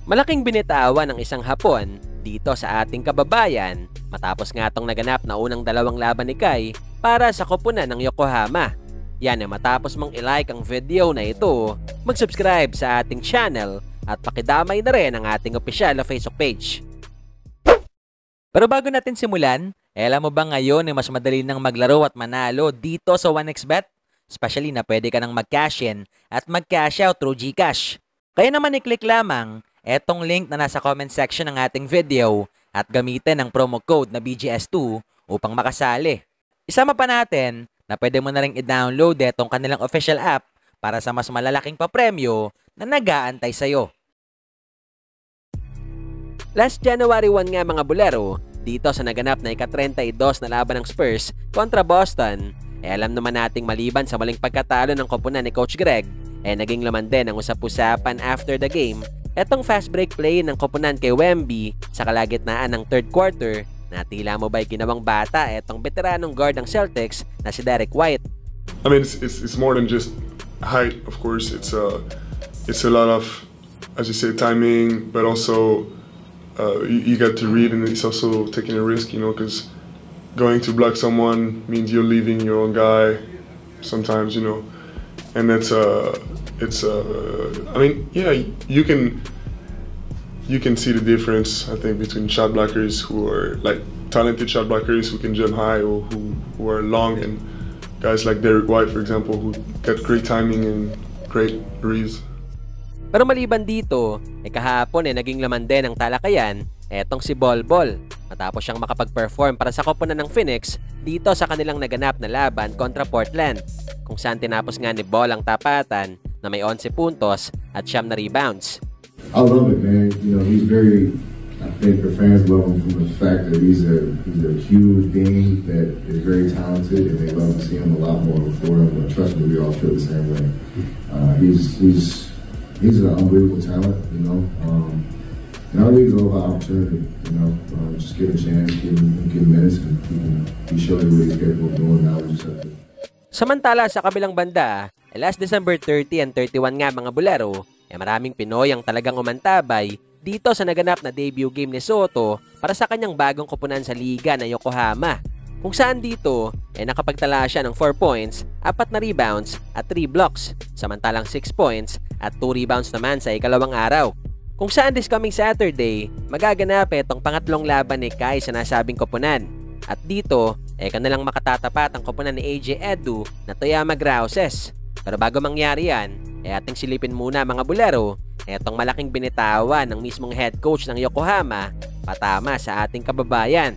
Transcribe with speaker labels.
Speaker 1: Malaking binitawan ng isang Hapon dito sa ating kababayan matapos nga itong naganap na unang dalawang laban ni Kai para sa koponan ng Yokohama. Yan ay matapos mong ilike ang video na ito, mag-subscribe sa ating channel at pakidamay na rin ang ating opisyal na Facebook page. Pero bago natin simulan, alam mo ba ngayon ay mas madali nang maglaro at manalo dito sa 1xBet? Especially na pwede ka nang mag-cash in at mag-cash out through GCash. Kaya naman i-click lamang etong link na nasa comment section ng ating video at gamitin ang promo code na BGS2 upang makasali. Isama pa natin na pwede mo na rin i-download etong kanilang official app para sa mas malalaking papremyo na nag-aantay sa'yo. Last January 1 nga mga bulero, dito sa naganap na ika-32 na laban ng Spurs kontra Boston, alam naman nating maliban sa maling pagkatalo ng koponan ni Coach Greg, naging laman din ang usap-usapan after the game etong fast break play ng koponan kay Wemby sa kalagitnaan ng third quarter na tila mo ba'y ginawang bata etong veteranong guard ng Celtics na si Derek White.
Speaker 2: I mean, it's more than just height, of course. It's a lot of, as you say, timing, but also you got to read, and it's also taking a risk, you know, because going to block someone means you're leaving your own guy sometimes, you know, and that's I mean, yeah, you can see the difference, I think, between shot blockers who are like talented shot blockers who can jump high or who are long, and guys like Derek White, for example, who got great timing and great reads.
Speaker 1: Pero maliban dito, kahapon naging laman din ng talakayan etong si Bol Bol matapos siyang makapag-perform para sa koponan ng Phoenix dito sa kanilang naganap na laban kontra Portland, kung saan tinapos nga ni Bol ang tapatan na may 11 puntos at 9 na rebounds.
Speaker 3: I love it, man. You know, he's very, I think the fans love him from the fact that he's a huge being that is very talented, and they love to see him a lot more before him. But trust me, we all feel the same way. He's an unbelievable talent, you know. And our league's all about opportunity, you know. Just give him a chance, give him minutes, and he showed you what he's capable of doing. Now we just have to.
Speaker 1: Samantala sa kabilang banda, last December 30 and 31 nga mga bulero, maraming Pinoy ang talagang umantabay dito sa naganap na debut game ni Soto para sa kanyang bagong koponan sa liga na Yokohama, kung saan dito nakapagtala siya ng 4 points, 4 na rebounds at 3 blocks, samantalang 6 points at 2 rebounds naman sa ikalawang araw. Kung saan this coming Saturday, magaganap itong pangatlong laban ni Kai sa nasabing koponan. At dito, kanilang makatatapat ang koponan ni AJ Edu na Toyama Grouses. Pero bago mangyari yan, ating silipin muna mga bulero etong malaking binitawan ng mismong head coach ng Yokohama patama sa ating kababayan.